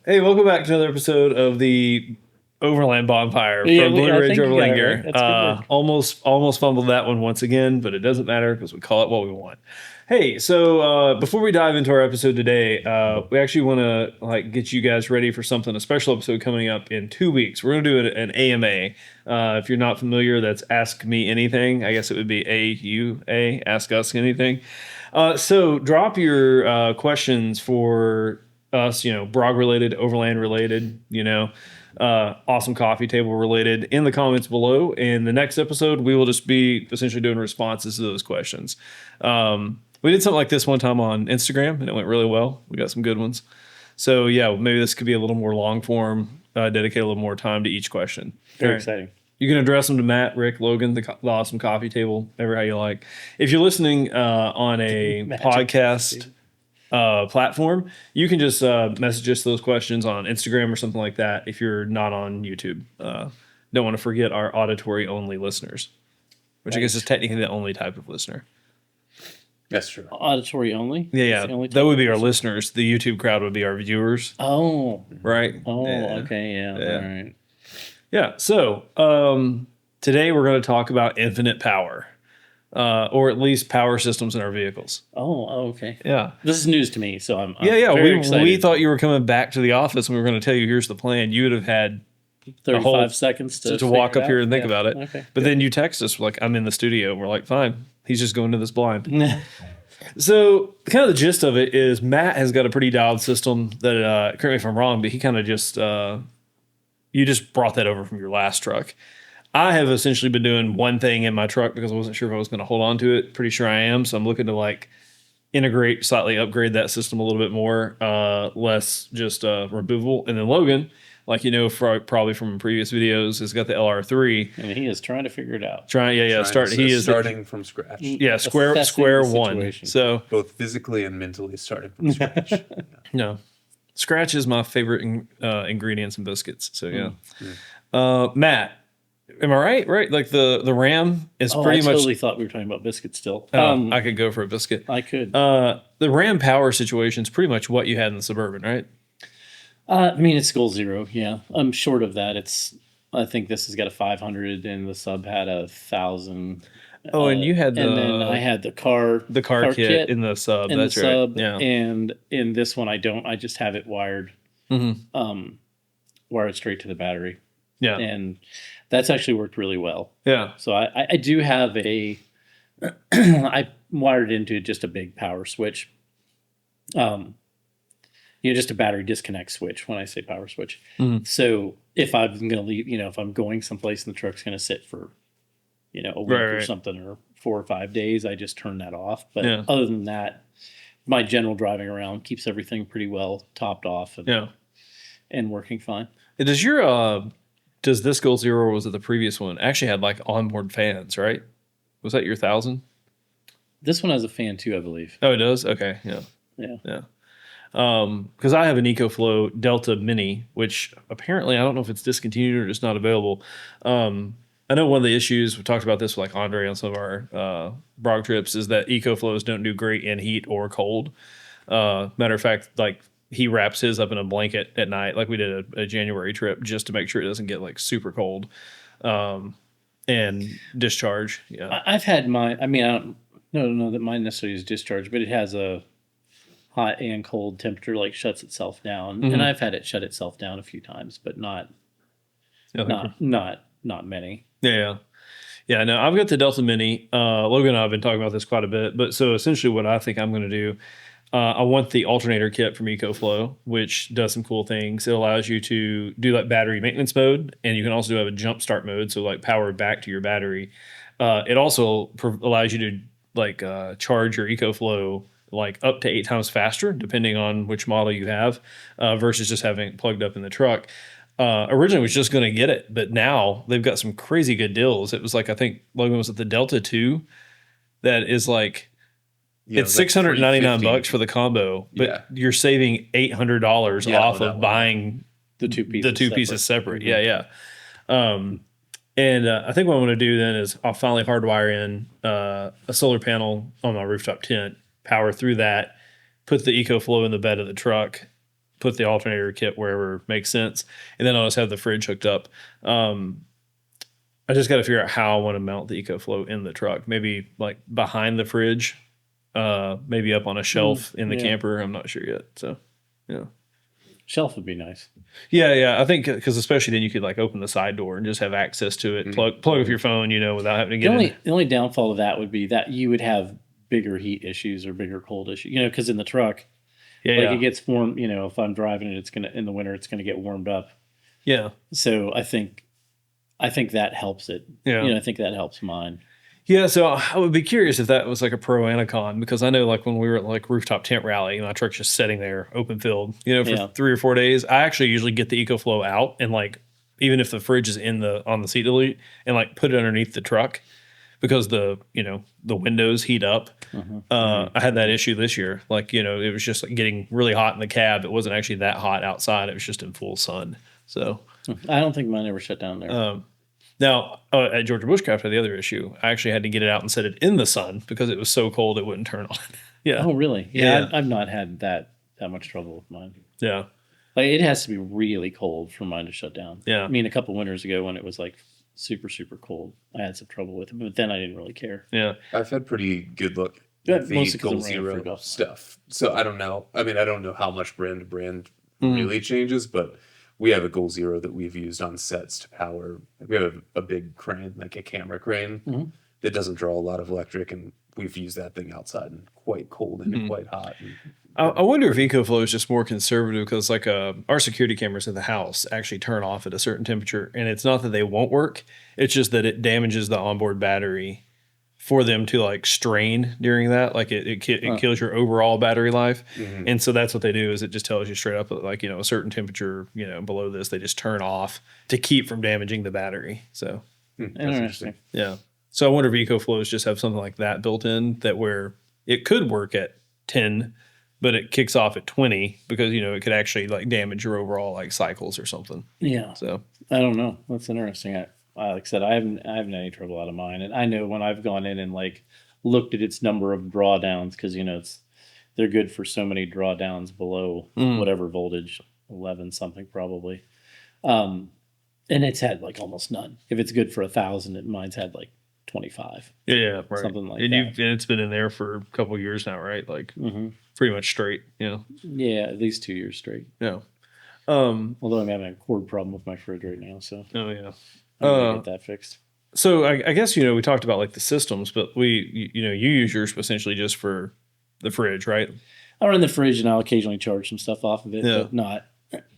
Hey, welcome back to another episode of the Overland Bonfire Yeah, from Blue I Ridge think you got Overland it right. Gear. That's good work. Almost fumbled that one once again, but it doesn't matter because we call it what we want. Hey, so before we dive into our episode today, we actually want to get you guys ready for something, a special episode coming up in 2 weeks. We're going to do an AMA. If you're not familiar, that's Ask Me Anything. I guess it would be AUA, Ask Us Anything. So drop your questions for us, BROG related, Overland related, awesome coffee table related in the comments below. In the next episode, we will just be essentially doing responses to those questions. We did something like this one time on Instagram and it went really well. We got some good ones. So yeah, maybe this could be a little more long form, dedicate a little more time to each question. Very exciting. You can address them to Matt, Rick, Logan, the awesome coffee table, ever how you like. If you're listening on a podcast platform, you can just message us those questions on Instagram or something like that if you're not on YouTube. Don't want to forget our auditory only listeners, which I guess is technically the only type of listener. That's true. Auditory only? Yeah. That would be our listeners. The YouTube crowd would be our viewers. Oh. Right? Oh, okay. Yeah. All right. Yeah. So today we're going to talk about infinite power. Or at least power systems in our vehicles. Oh, okay. Yeah. This is news to me, so I'm very excited. We thought you were coming back to the office and we were going to tell you, here's the plan. You would have had 35 seconds to walk up here and think about it. Okay. But then you text us, like, I'm in the studio. And we're like, fine. He's just going to this blind. So kind of the gist of it is Matt has got a pretty dialed system that, correct me if I'm wrong, but he kind of just, you just brought that over from your last truck. I have essentially been doing one thing in my truck because I wasn't sure if I was going to hold on to it. Pretty sure I am. So I'm looking to integrate, slightly upgrade that system a little bit more, less just removable. And then Logan, probably from previous videos, has got the LR3. And he is trying to figure it out. Starting from scratch. Yeah, square one. So both physically and mentally starting from scratch. No, scratch is my favorite ingredients in biscuits. So yeah, Matt. Am I right? Right, like the Ram is pretty much. I totally thought we were talking about biscuits still. I could go for a biscuit. I could. The Ram power situation is pretty much what you had in the Suburban, right? I mean, it's goal zero. Yeah, I'm short of that. I think this has got a 500, and the sub had 1,000. Oh, and you had and then I had the car kit in the sub. That's right. Sub, yeah. And in this one, I don't. I just have it wired. Wired straight to the battery. Yeah. And that's actually worked really well. Yeah. So I do have I wired it into just a big power switch. Just a battery disconnect switch when I say power switch. So if I'm going to leave, if I'm going someplace and the truck's going to sit for, a week or something, or 4 or 5 days, I just turn that off. But other than that, my general driving around keeps everything pretty well topped off and working fine. Does this Goal Zero, or was it the previous one, actually had onboard fans, right? Was that your 1,000? This one has a fan too, I believe. Oh, it does? Okay, yeah. Yeah. Because I have an Ecoflow Delta Mini, which apparently I don't know if it's discontinued or just not available. I know one of the issues, we talked about this with Andre on some of our BROG trips, is that Ecoflows don't do great in heat or cold. Matter of fact, he wraps his up in a blanket at night, like we did a January trip, just to make sure it doesn't get super cold and discharge. Yeah, I've had mine. I mean, I don't know that mine necessarily is discharge, but it has a hot and cold temperature, shuts itself down. And I've had it shut itself down a few times, but not many. Yeah. No, I've got the Delta Mini. Logan and I have been talking about this quite a bit, but so essentially what I think I'm going to do. I want the alternator kit from Ecoflow, which does some cool things. It allows you to do battery maintenance mode, and you can also have a jump start mode, so power back to your battery. It also allows you to charge your Ecoflow up to 8 times faster, depending on which model you have, versus just having it plugged up in the truck. Originally, I was just going to get it, but now they've got some crazy good deals. It was I think Logan was at the Delta 2, that is it's $699 for the combo, but you're saving $800 off of buying the two pieces separate. Yeah. And I think what I want to do then is I'll finally hardwire in a solar panel on my rooftop tent, power through that, put the Ecoflow in the bed of the truck, put the alternator kit wherever makes sense, and then I'll just have the fridge hooked up. I just got to figure out how I want to mount the EcoFlow in the truck. Maybe like behind the fridge, maybe up on a shelf in the camper. I'm not sure yet. So, yeah. Shelf would be nice. Yeah. I think because especially then you could like open the side door and just have access to it. Plug up your phone, without having to get in. The only downfall of that would be that you would have bigger heat issues or bigger cold issues. Because in the truck, it gets warm. If I'm driving it, in the winter it's gonna get warmed up. Yeah. So I think that helps it. Yeah. I think that helps mine. Yeah, so I would be curious if that was like a pro and a con, because I know like when we were at like rooftop tent rally, my truck's just sitting there open filled, for 3 or 4 days. I actually usually get the EcoFlow out and like, even if the fridge is on the seat delete, and like put it underneath the truck, because the windows heat up. I had that issue this year. Like, it was just like getting really hot in the cab. It wasn't actually that hot outside. It was just in full sun. So I don't think mine ever shut down there. Now, at Georgia Bushcraft, I had the other issue. I actually had to get it out and set it in the sun because it was so cold it wouldn't turn on. Yeah. Oh, really? Yeah. I've not had that much trouble with mine. Yeah. Like, it has to be really cold for mine to shut down. Yeah. I mean, a couple winters ago when it was like super, super cold, I had some trouble with it, but then I didn't really care. Yeah. I've had pretty good luck at the Goal Zero stuff. So I don't know. I mean, I don't know how much brand to brand really changes, but we have a Goal Zero that we've used on sets to power. We have a big crane, like a camera crane, that doesn't draw a lot of electric, and we've used that thing outside and quite cold and quite hot. I wonder if EcoFlow is just more conservative, because like our security cameras in the house actually turn off at a certain temperature, and it's not that they won't work. It's just that it damages the onboard battery for them to like strain during that. Like it kills your overall battery life. And so that's what they do, is it just tells you straight up that like, a certain temperature, below this, they just turn off to keep from damaging the battery. So interesting. Yeah. So I wonder if EcoFlows just have something like that built in, that where it could work at 10, but it kicks off at 20 because, it could actually like damage your overall like cycles or something. Yeah. So I don't know. That's interesting. Like I said, I haven't had any trouble out of mine, and I know when I've gone in and like looked at its number of drawdowns, because they're good for so many drawdowns below whatever voltage, 11 something probably, and it's had like almost none. If it's good for 1,000, mine's had like 25. Yeah, right. Something like and that. And it's been in there for a couple of years now, right? Like pretty much straight. Yeah, at least 2 years straight. Yeah. Although I'm having a cord problem with my fridge right now, so Oh yeah. I'm gonna get that fixed. So I guess, we talked about like the systems, but you use yours essentially just for the fridge, right? I run the fridge and I'll occasionally charge some stuff off of it, but not.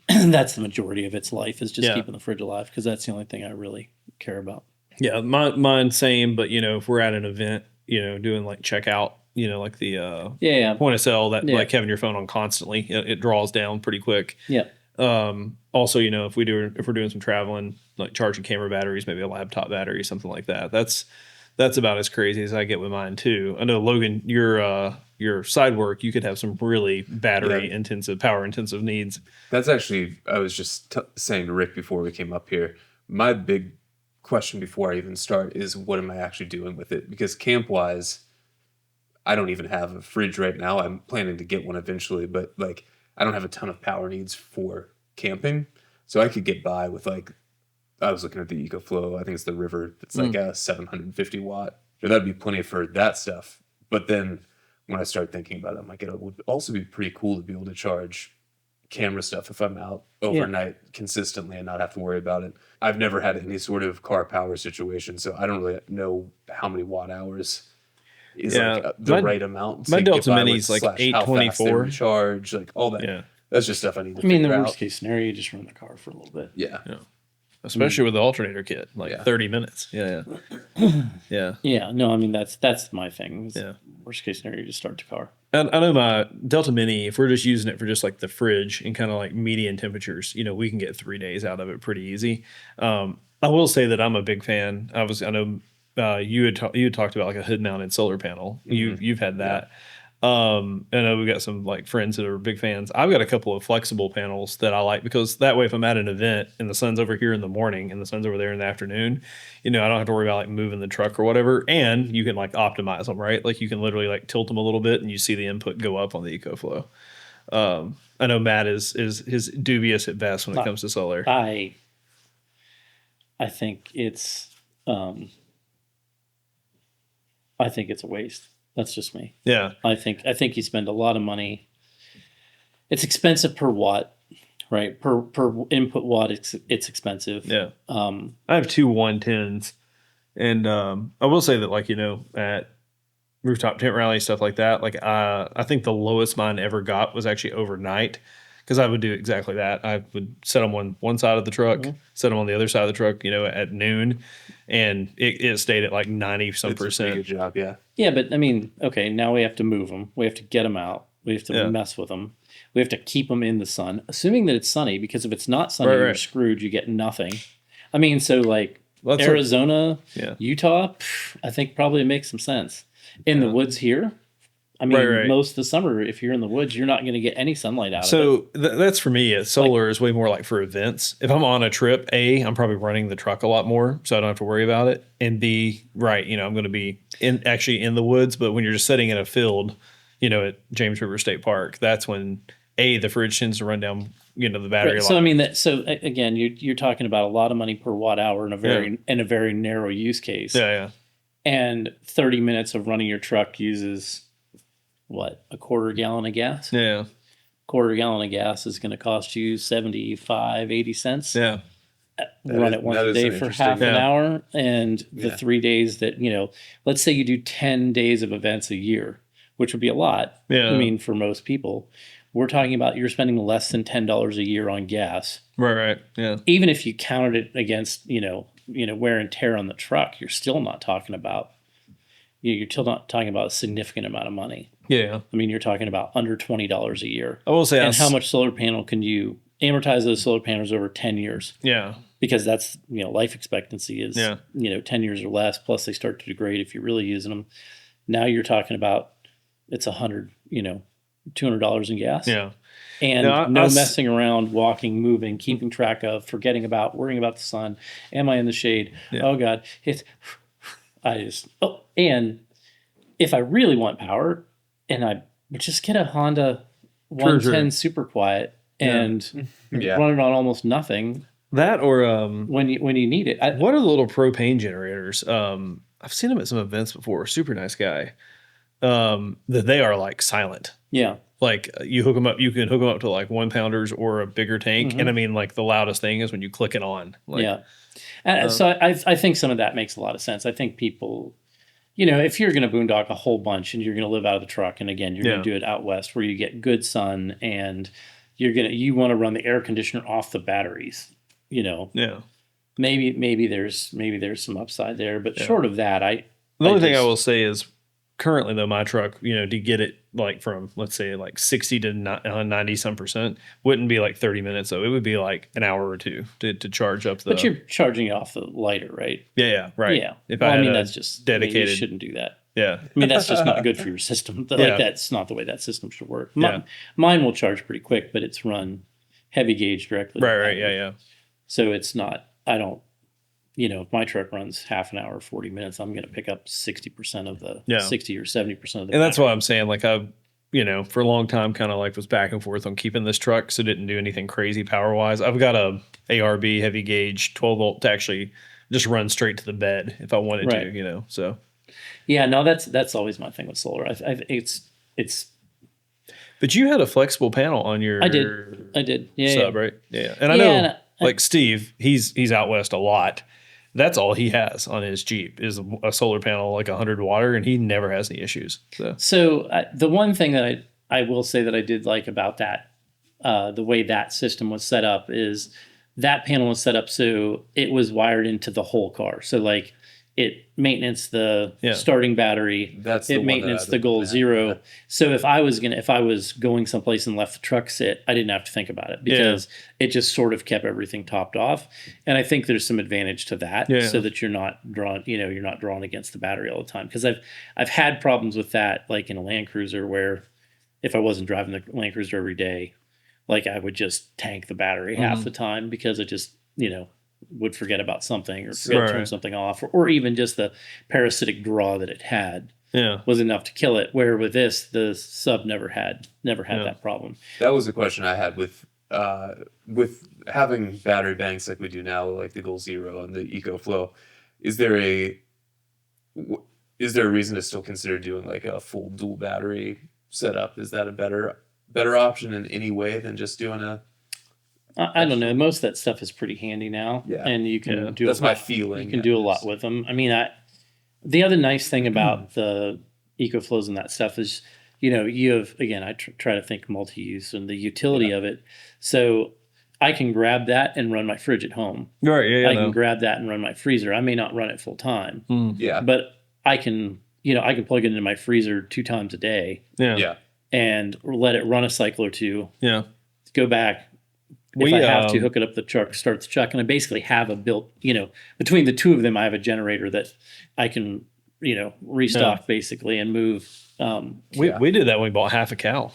That's the majority of its life, is just keeping the fridge alive, because that's the only thing I really care about. Yeah, mine same, but if we're at an event, doing like checkout, like the point of sale that like having your phone on constantly, it draws down pretty quick. Yeah. Also, if we're doing some traveling, like charging camera batteries, maybe a laptop battery, something like that. That's about as crazy as I get with mine too. I know, Logan, your side work, you could have some really battery intensive, power intensive needs. That's actually, I was just saying to Rick before we came up here, my big question before I even start is, what am I actually doing with it? Because camp wise, I don't even have a fridge right now. I'm planning to get one eventually, but like, I don't have a ton of power needs for camping. So I could get by with like, I was looking at the EcoFlow, I think it's the River. It's like a 750 watt. So that'd be plenty for that stuff. But then when I start thinking about it, I'm like, it would also be pretty cool to be able to charge camera stuff if I'm out overnight consistently and not have to worry about it. I've never had any sort of car power situation, so I don't really know how many watt hours is like the right amount. My Delta Mini's like 824 charge, like all that. Yeah. That's just stuff I need to figure out. The worst case scenario, you just run the car for a little bit. Yeah. Especially with the alternator kit, like 30 minutes. Yeah. Yeah. No, I mean, that's my thing. Worst case scenario, you just start the car. And I know my Delta Mini, if we're just using it for just like the fridge and kind of like median temperatures, we can get 3 days out of it pretty easy. I will say that I'm a big fan. I know you had talked about like a hood mounted solar panel. You've had that. I know we've got some like friends that are big fans. I've got a couple of flexible panels that I like, because that way if I'm at an event and the sun's over here in the morning and the sun's over there in the afternoon, I don't have to worry about like moving the truck or whatever. And you can like optimize them, right? Like you can literally like tilt them a little bit and you see the input go up on the EcoFlow. I know Matt is dubious at best when it comes to solar. I think it's I think it's a waste. That's just me. Yeah. I think you spend a lot of money. It's expensive per watt, right? Per input watt, it's expensive. Yeah. I have two 110s, and I will say that, like, at rooftop tent rally stuff like that, like I think the lowest mine ever got was actually overnight, because I would do exactly that. I would set them on one side of the truck, set them on the other side of the truck, at noon, and it stayed at like 90-some It's a percent. pretty good job, yeah. Yeah, but I mean, okay, now we have to move them. We have to get them out. We have to mess with them. We have to keep them in the sun, assuming that it's sunny, because if it's not sunny, you're screwed. You get nothing. I mean, so like Arizona, Utah, I think probably it makes some sense. In the woods here, I mean, most of the summer, if you're in the woods, you're not going to get any sunlight out of it. So that's for me. Solar is way more like for events. If I'm on a trip, A, I'm probably running the truck a lot more, so I don't have to worry about it. And B, I'm going to be actually in the woods. But when you're just sitting in a field, at James River State Park, that's when A, the fridge tends to run down, the battery. Right. So I mean again, you're talking about a lot of money per watt hour in a very narrow use case. Yeah. And 30 minutes of running your truck uses what, a quarter gallon of gas? Yeah. Quarter gallon of gas is going to cost you 75, 80 cents. Yeah. Run it once a day for half an hour. And the 3 days that, let's say you do 10 days of events a year, which would be a lot. Yeah. I mean, for most people, we're talking about you're spending less than $10 a year on gas. Right. Yeah. Even if you counted it against, wear and tear on the truck, you're still not talking about, you're still not talking about a significant amount of money. Yeah. I mean, you're talking about under $20 a year. I will say, and how much solar panel can you amortize those solar panels over 10 years? Yeah. Because that's, life expectancy is, 10 years or less, plus they start to degrade if you're really using them. Now you're talking about it's $100, $200 in gas. Yeah. And no messing around, walking, moving, keeping track of, forgetting about, worrying about the sun. Am I in the shade? Yeah. Oh God. And if I really want power, and I would just get a Honda 110 super quiet and run it on almost nothing. That or when you need it. What are the little propane generators? I've seen them at some events before. Super nice guy. That they are like silent. Yeah. Like you hook them up, you can hook them up to like 1-pounders or a bigger tank. And I mean, like the loudest thing is when you click it on. Like, so I think some of that makes a lot of sense. I think people, if you're going to boondock a whole bunch and you're going to live out of the truck, and again, you're going to do it out west where you get good sun and you want to run the air conditioner off the batteries, maybe there's some upside there, but short of that, the only thing I will say is currently though, my truck, to get it like from, let's say like 60 to 90 some percent wouldn't be like 30 minutes. So it would be like an hour or two to charge up but you're charging it off the lighter, right? Yeah. Right. Yeah. If that's just dedicated, you shouldn't do that. Yeah. I mean, that's just not good for your system. That's not the way that system should work. Mine will charge pretty quick, but it's run heavy gauge directly. Right. Yeah. So it's not, if my truck runs half an hour, 40 minutes, I'm going to pick up 60% of the 60 or 70% of the And that's why I'm saying, like, I, for a long time kind of like was back and forth on keeping this truck. So didn't do anything crazy power wise. I've got a ARB heavy gauge 12 volt to actually just run straight to the bed if I wanted to, so. Yeah, no, that's always my thing with solar. It's. But you had a flexible panel on your. I did. Yeah. Sub, right? Yeah. And I know, like Steve, he's out west a lot. That's all he has on his Jeep is a solar panel, like 100 watt, and he never has any issues. So the one thing that I will say that I did like about that, the way that system was set up is that panel was set up so it was wired into the whole car. So like it maintenance the starting battery. It maintenance the goal zero. So if I was going someplace and left the truck sit, I didn't have to think about it because it just sort of kept everything topped off. And I think there's some advantage to that, so that you're not drawn against the battery all the time. Because I've had problems with that, like in a Land Cruiser, where if I wasn't driving the Land Cruiser every day, like I would just tank the battery half the time because it just would forget about something or forget to turn something off, or even just the parasitic draw that it had. was enough to kill it. Where with this, the sub never had that problem. That was a question I had with having battery banks like we do now, like the Goal Zero and the Ecoflow. Is there a reason to still consider doing like a full dual battery setup? Is that a better option in any way than just doing a? I don't know. Most of that stuff is pretty handy now, and you can do. That's my feeling. You can do a lot with them. I mean, the other nice thing about the EcoFlows and that stuff is, you have, again, I try to think multi-use and the utility of it. So I can grab that and run my fridge at home. Right. Yeah. I can grab that and run my freezer. I may not run it full time. Yeah. But I can plug it into my freezer 2 times a day. Yeah. Yeah. And let it run a cycle or 2. Yeah. Go back. If I have to hook it up the truck, start the truck, and I basically have a built, between the 2 of them, I have a generator that I can, restock basically and move. We did that when we bought half a cow.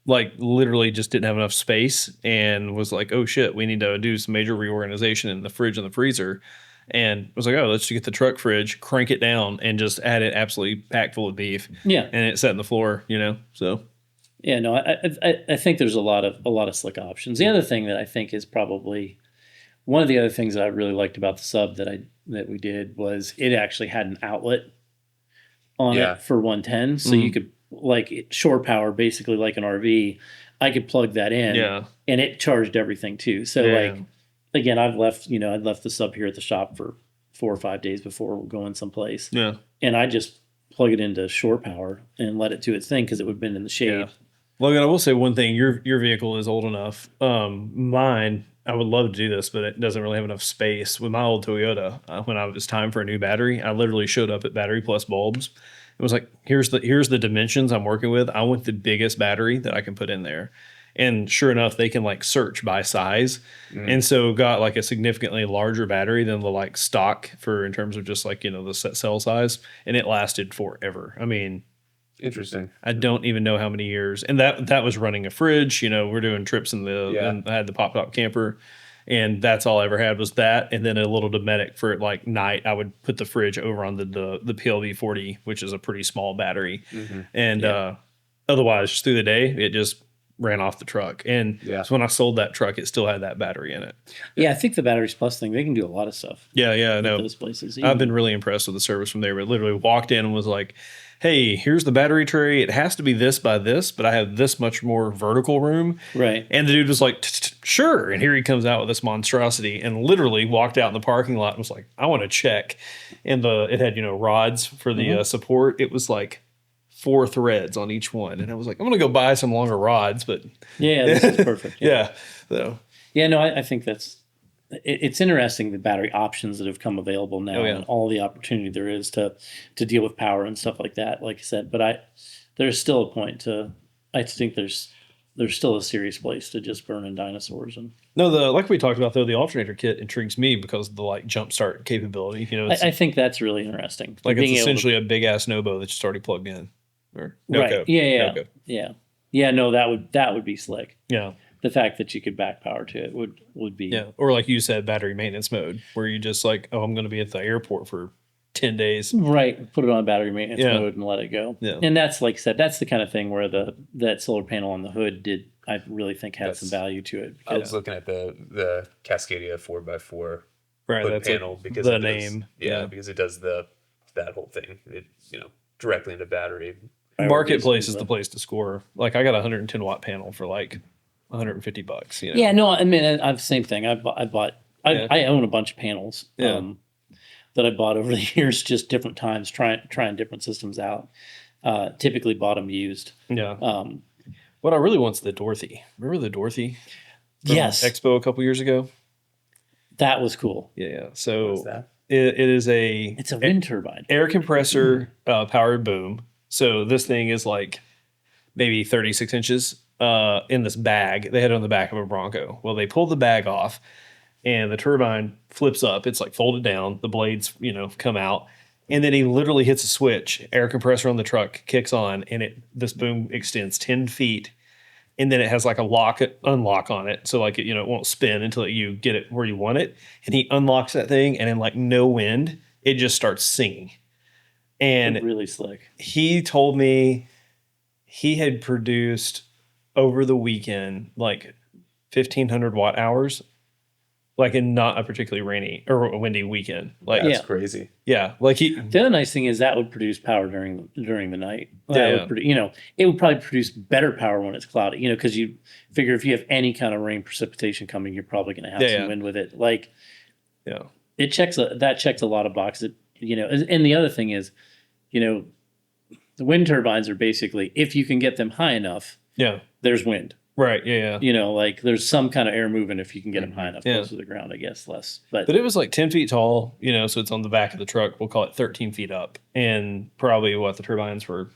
Like literally just didn't have enough space and was like, oh shit, we need to do some major reorganization in the fridge and the freezer. And was like, oh, let's just get the truck fridge, crank it down, and just add it absolutely packed full of beef. Yeah. And it sat in the floor, so. Yeah, no, I think there's a lot of slick options. The other thing that I think is probably one of the other things that I really liked about the sub that we did was it actually had an outlet on it for 110, so you could shore power, basically like an RV. I could plug that in, and it charged everything too. So again, I'd left the sub here at the shop for 4 or 5 days before going someplace. Yeah, and I just plug it into shore power and let it do its thing because it would have been in the shade. Yeah. Logan, I will say one thing. Your vehicle is old enough. Mine, I would love to do this, but it doesn't really have enough space. With my old Toyota, when it was time for a new battery, I literally showed up at Battery Plus Bulbs. It was like, here's the dimensions I'm working with. I want the biggest battery that I can put in there. And sure enough, they can search by size. And so got a significantly larger battery than the stock in terms of just the set cell size. And it lasted forever. I mean, interesting. I don't even know how many years. And that was running a fridge. We're doing trips and I had the pop top camper. And that's all I ever had was that. And then a little Dometic for night. I would put the fridge over on the PLV 40, which is a pretty small battery. And otherwise, just through the day, it just ran off the truck. And so when I sold that truck, it still had that battery in it. Yeah, I think the Batteries Plus thing, they can do a lot of stuff. Yeah, I know. Those places. I've been really impressed with the service from there. But literally walked in and was like, hey, here's the battery tray. It has to be this by this, but I have this much more vertical room. Right. And the dude was like, sure. And here he comes out with this monstrosity and literally walked out in the parking lot and was like, I want to check. And it had, rods for the support. It was 4 threads on each one. And I was like, I'm going to go buy some longer rods, but yeah, this is perfect. Yeah. So yeah, no, I think it's interesting, the battery options that have come available now and all the opportunity there is to deal with power and stuff like that, like I said. But there's still a point I think there's still a serious place to just burn in dinosaurs. And no, like we talked about though, the alternator kit intrigues me because of the jump start capability. I think that's really interesting. It's essentially a big ass Nobo that's just already plugged in. Or right. No-co. Yeah. Yeah. No, that would be slick. Yeah. The fact that you could back power to it would be. Yeah. Or like you said, battery maintenance mode, where you just I'm going to be at the airport for 10 days. Right. Put it on battery maintenance mode and let it go. Yeah. And that's, like I said, that's the kind of thing where that solar panel on the hood I really think had some value to it. I was looking at the Cascadia 4x4 that's panel because the name. Because it does that whole thing. It directly into battery. Marketplace is the place to score. I got a 110 watt panel for $150. Yeah, no, I mean, I have the same thing. I own a bunch of panels that I bought over the years, just different times, trying different systems out. Typically bought them used. Yeah. What I really want is the Dorothy. Remember the Dorothy? Yes. Expo a couple years ago. That was cool. Yeah. So what's that? It's a wind turbine, air compressor powered boom. So this thing is maybe 36 inches in this bag. They had it on the back of a Bronco. Well, they pulled the bag off and the turbine flips up. It's folded down. The blades, come out. And then he literally hits a switch. Air compressor on the truck kicks on and this boom extends 10 feet. And then it has a unlock on it. So it won't spin until you get it where you want it. And he unlocks that thing and in no wind, it just starts singing. And really slick. He told me he had produced over the weekend like 1,500 watt hours, like in not a particularly rainy or windy weekend. Like, That's crazy. Yeah, like The other nice thing is that would produce power during the night. Yeah, Would it would probably produce better power when it's cloudy. Because you figure if you have any kind of rain precipitation coming, you're probably going to have some wind with it. Like, it checks a lot of boxes. And the other thing is, the wind turbines are basically, if you can get them high enough, there's wind. Right. Yeah. Like there's some kind of air movement if you can get them high enough close to the ground, I guess less. But it was like 10 feet tall, so it's on the back of the truck. We'll call it 13 feet up. And probably the turbines were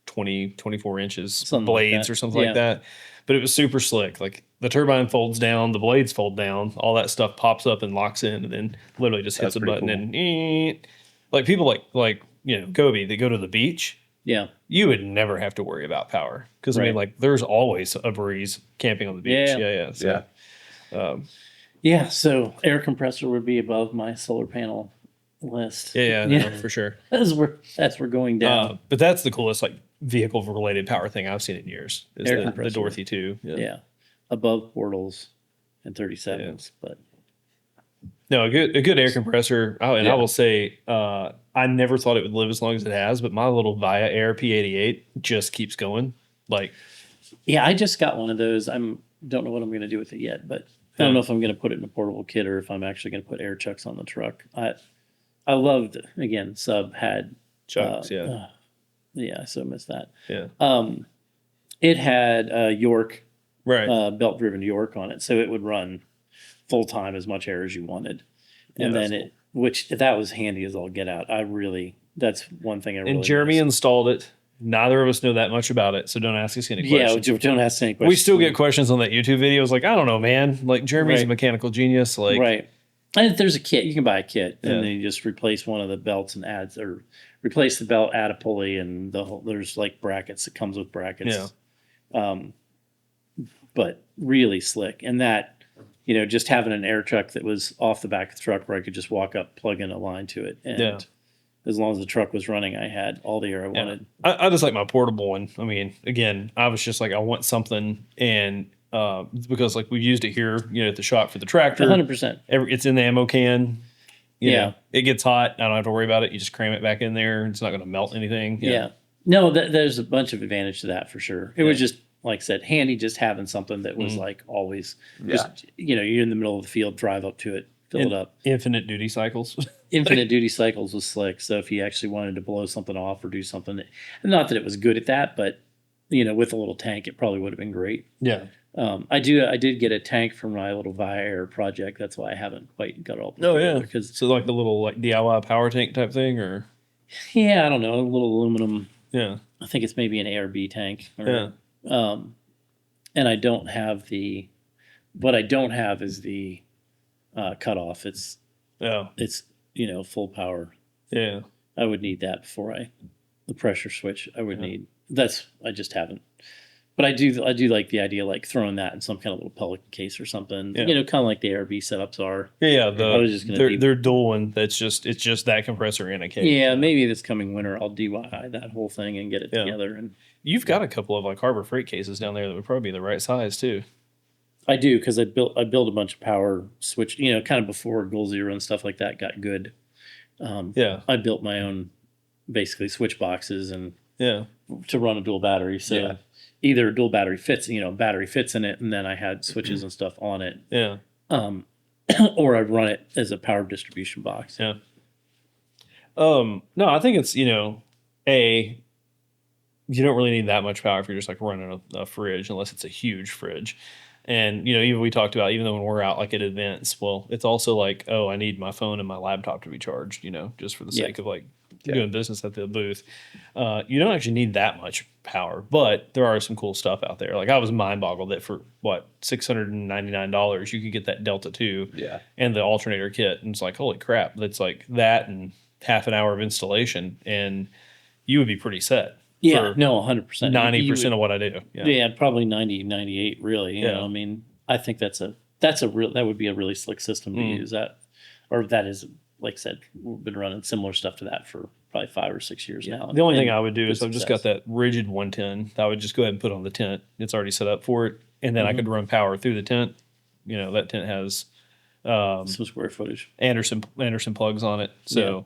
20, 24 inches something blades or something like that. But it was super slick. Like the turbine folds down, the blades fold down, all that stuff pops up and locks in, and then literally just hits a button and like people like Gobi, they go to the beach. Yeah. You would never have to worry about power because I mean, like, there's always a breeze camping on the beach. So air compressor would be above my solar panel list. No, for sure. That's where we're down. But that's the coolest like vehicle related power thing I've seen in years. Is the Dorothy 2. Yeah. Above portals and 37s, but no, a good air compressor. Oh, and I will say, I never thought it would live as long as it has, but my little Via Air P88 just keeps going. Like, I just got one of those. Don't know what I'm going to do with it yet, but I don't know if I'm going to put it in a portable kit or if I'm actually going to put air chucks on the truck. I loved, again, Sub had chucks. I so missed that. Yeah. It had York, belt driven York on it, so it would run full time as much air as you wanted, and then which that was handy as all get out. That's one thing I really. And Jeremy installed it. Neither of us know that much about it, so don't ask us any questions. Yeah, don't ask any questions. We still get questions on that YouTube video. It's like, I don't know, man. Like, Jeremy's a mechanical genius. Like, and if there's a kit, you can buy a kit, and then you just replace one of the belts and replace the belt, add a pulley, and there's like brackets. It comes with brackets. But really slick, and that. Just having an air truck that was off the back of the truck where I could just walk up, plug in a line to it. And as long as the truck was running, I had all the air I wanted. I just like my portable one. I mean, again, I was just like, I want something. And because like we used it here, at the shop for the tractor. 100%. It's in the ammo can. You know, it gets hot. I don't have to worry about it. You just cram it back in there. It's not going to melt anything. No, there's a bunch of advantage to that for sure. It was just, like I said, handy just having something that was like always just, you're in the middle of the field, drive up to it, fill it up. Infinite duty cycles. Infinite duty cycles was slick. So if you actually wanted to blow something off or do something, not that it was good at that, but with a little tank, it probably would have been great. Yeah. I did get a tank for my little Via Air project. That's why I haven't quite got it all put together. Because so like the little like DIY power tank type thing, or I don't know, a little aluminum. Yeah. I think it's maybe an ARB tank. And I don't have what I don't have is the cutoff. It's full power. Yeah. I would need that before the pressure switch. I would need I just haven't. But I do like the idea, like throwing that in some kind of little Pelican case or something. Kind of like the ARB setups are. Yeah, I was just gonna they're dual one. It's just that compressor in a case. Yeah, maybe this coming winter I'll DIY that whole thing and get it together. And you've got a couple of like Harbor Freight cases down there that would probably be the right size too. I do, because I built a bunch of power switch. Kind of before Goal Zero and stuff like that got good. I built my own basically switch boxes and to run a dual battery. So either a dual battery fits, battery fits in it, and then I had switches and stuff on it. Yeah. Or I'd run it as a power distribution box. Yeah. No, I think it's, you don't really need that much power if you're just like running a fridge, unless it's a huge fridge. And, even we talked about, even though when we're out like at events, well, it's also like, oh, I need my phone and my laptop to be charged, just for the sake of like doing business at the booth. You don't actually need that much power, but there are some cool stuff out there. Like I was mind boggled that for $699, you could get that Delta 2 and the alternator kit. And it's like, holy crap, that's like that and half an hour of installation. And you would be pretty set. Yeah, no, 100%. 90% of what I do. Yeah, probably 90, 98, really. You know, I mean, I think that would be a really slick system to use. That is, like I said, we've been running similar stuff to that for probably 5 or 6 years now. The only thing And I would do good is I've just success. got that rigid 110. I would just go ahead and put on the tent. It's already set up for it, and then I could run power through the tent. That tent has some square footage. Anderson plugs on it, so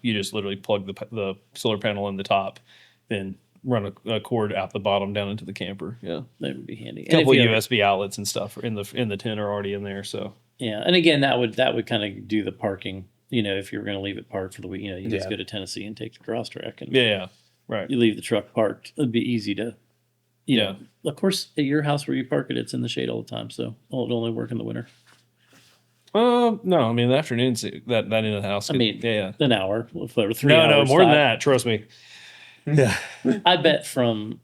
you just literally plug the solar panel in the top, then run a cord out the bottom down into the camper. Yeah, That would be handy. a couple And of if you USB outlets and stuff in the tent are already in there. So yeah, and again, that would kind of do the parking. If you were going to leave it parked for the week, you just go to Tennessee and take the cross track, and yeah, right. you leave the truck parked. It'd be easy to, know. Of course, at your house where you park it, it's in the shade all the time, so it'll only work in the winter. No, I mean the afternoons that end of the house. An hour, whatever, 3 No, hours. no, more 5. than that. Trust me. Yeah, I bet from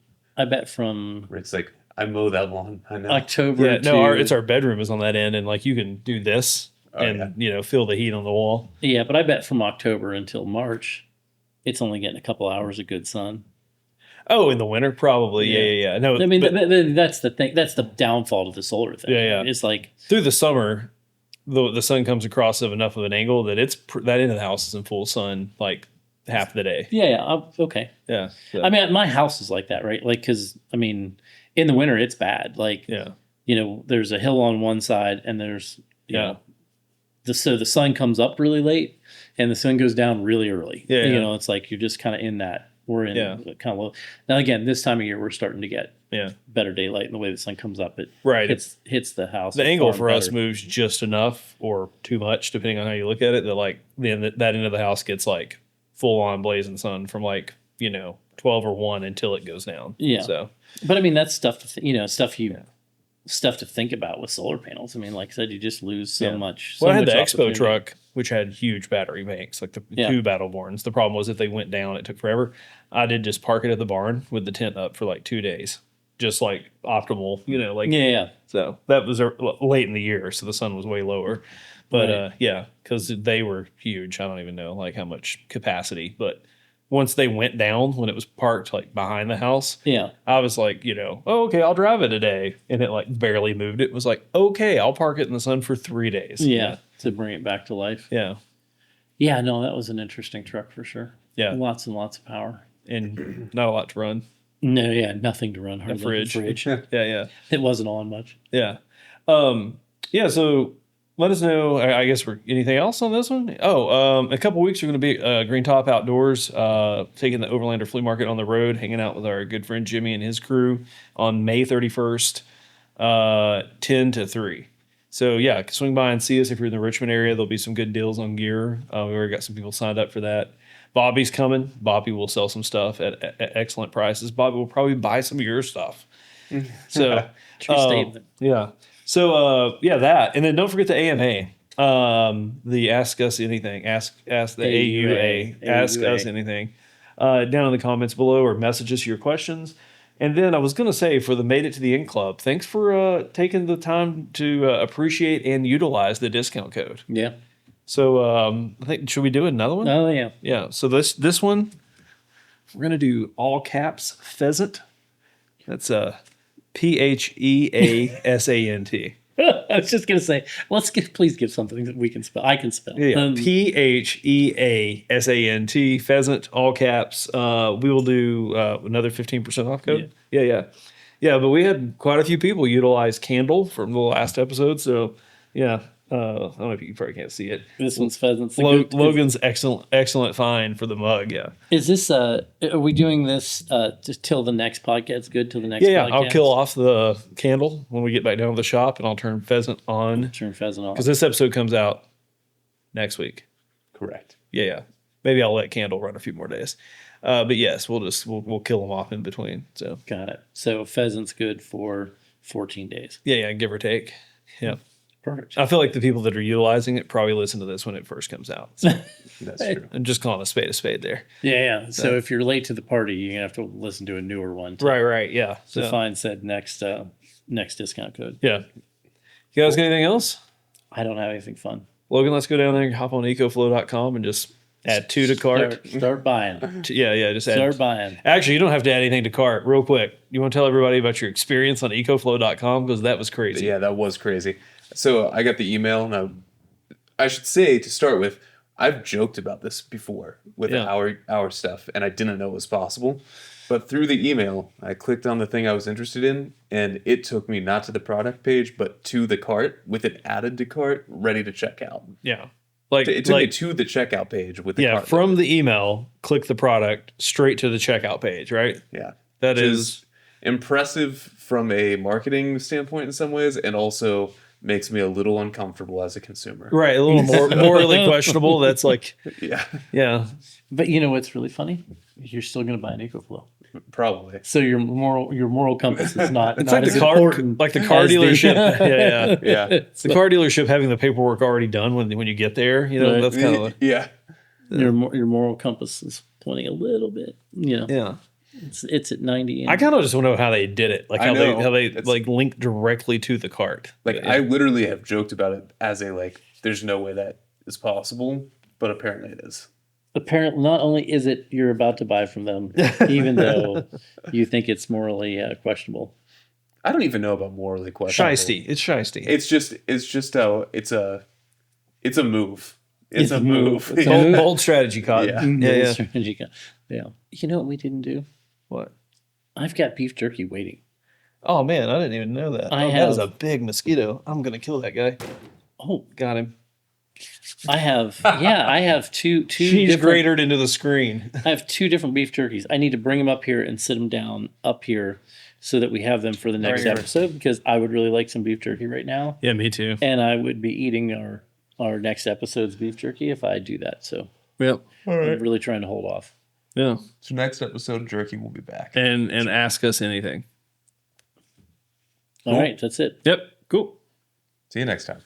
Rick's like, I mow that lawn. I know. October. yeah. to, No, it's our bedroom is on that end, and like you can do this Oh, and feel the heat on the wall. Yeah, but I bet from October until March, it's only getting a couple hours of good sun. Oh, in the winter, probably. Yeah. No, I mean, but that's the thing. That's the downfall of the solar thing. Yeah. It's like through the summer, the sun comes across of enough of an angle that that end of the house is in full sun like half the day. okay. Yeah. So, I mean, my house is like that, right? Like, because I mean, in the winter it's bad. Like, there's a hill on one side, and there's so the sun comes up really late, and the sun goes down really early. Yeah. It's like you're just kind of in that. We're in kind of low. Now again, this time of year we're starting to get better daylight, and the way the sun comes up, it hits the house. The angle for us moves just enough or too much, depending on how you look at it. That like that end of the house gets like full on blazing sun from 12 or 1 until it goes down. Yeah. So, but I mean that's stuff stuff to think about with solar panels. I mean, like I said, you just lose so much. Well, I had much the Expo opportunity. truck, which had huge battery banks, like the two Battleborns. The problem was if they went down, it took forever. I did just park it at the barn with the tent up for like 2 days, just like optimal, So that was late in the year, so the sun was way lower. But because they were huge. I don't even know like how much capacity, but once they went down, when it was parked like behind the house, I was like, oh, okay, I'll drive it a day, and it like barely moved. It was like, okay, I'll park it in the sun for 3 days. To bring it back to life. Yeah, no, that was an interesting truck for sure. Yeah, lots and lots of power, and not a lot to run. No, nothing to run. A fridge. Yeah. It wasn't on much. Yeah, So let us know. I guess anything else on this one? A couple weeks we're going to be Green Top Outdoors, taking the Overlander Flea Market on the road, hanging out with our good friend Jimmy and his crew on May 31st, 10 to 3. So swing by and see us if you're in the Richmond area. There'll be some good deals on gear. We already got some people signed up for that. Bobby's coming. Bobby will sell some stuff at excellent prices. Bobby will probably buy some of your stuff. So True statement. Yeah. So that, and then don't forget the AMA, the Ask Us Anything, ask the AUA, Ask Us Anything, down in the comments below, or message us your questions. And then I was going to say, for the Made It to the End Club, thanks for taking the time to appreciate and utilize the discount code. Yeah. So I think, should we do another one? Oh yeah. Yeah. So this one, we're going to do all caps pheasant. That's PHEASANT. I was just gonna say, please give something that we can spell. I can spell. PHEASANT, pheasant, all caps. We will do another 15% off code. Yeah. But we had quite a few people utilize Candle from the last episode, so I don't know if you probably can't see it. This one's pheasants. Logan's excellent find for the mug. Yeah. Is this? Are we doing this just till the next podcast? Good till the next. Yeah. Podcast? I'll kill off the Candle when we get back down to the shop, and I'll turn pheasant on. Turn pheasant on because this episode comes out next week. Correct. Yeah. Maybe I'll let Candle run a few more days. But yes, we'll kill them off in between. So got it. So pheasant's good for 14 days. Yeah, give or take. Yeah. Perfect. I feel like the people that are utilizing it probably listen to this when it first comes out. So that's true. I'm just calling a spade there. Yeah. So if you're late to the party, you're gonna have to listen to a newer one. Right. Yeah. To find said next discount code. Yeah. You guys got anything else? I don't have anything fun. Logan, let's go down there and hop on ecoflow.com and just add 2 to cart. Start buying. Yeah. Just start buying. Actually, you don't have to add anything to cart. Real quick, you want to tell everybody about your experience on ecoflow.com, because that was crazy. Yeah, that was crazy. So I got the email, and I should say to start with, I've joked about this before with Yeah. our stuff, and I didn't know it was possible. But through the email, I clicked on the thing I was interested in, and it took me not to the product page, but to the cart with it added to cart, ready to check out. Yeah. Like It took me to the checkout page with the cart. from the email, click the product straight to the checkout page, right? Yeah. That Which is impressive from a marketing standpoint in some ways, and also makes me a little uncomfortable as a consumer. right, a little more morally questionable. That's like, Yeah, yeah. But you know what's really funny? You're still going to buy an Ecoflow. probably. So your moral compass is not. It's not like as the car, important like the car as the- dealership. yeah. Yeah. The car dealership having the paperwork already done when you get there, you know, Right. that's kind of Yeah. Your moral compass is pointing a little bit. You know, yeah. it's at 90. I kind of just want to know how they did it, like I how know. they It's- like link directly to the cart. Like Yeah. I literally have joked about it as a like, there's no way that is possible, but apparently it is. apparently not only is it you're about to buy from them, even though you think it's morally questionable. I don't even know about morally questionable. Shiesty. It's shiesty. It's just it's a move. It's a move. It's a bold, move. bold strategy, Cotton. Yeah. Yeah. Strategy. Yeah. You know what we didn't do? What? I've got beef jerky waiting. Oh man, I didn't even know that. That is a big mosquito. I'm gonna kill that guy. Oh, Got him. I have two She's different. grated into the screen. I have two different beef jerkies. I need to bring them up here and sit them down up here so that we have them for the next Right. episode because I would really like some beef jerky right now, Yeah, me too. and I would be eating our next episode's beef jerky if I do that. So Yep. I'm really trying to hold off. Yeah. So next episode, Jerky will be back. And ask us anything. All right, that's it. Yep. Cool. See you next time.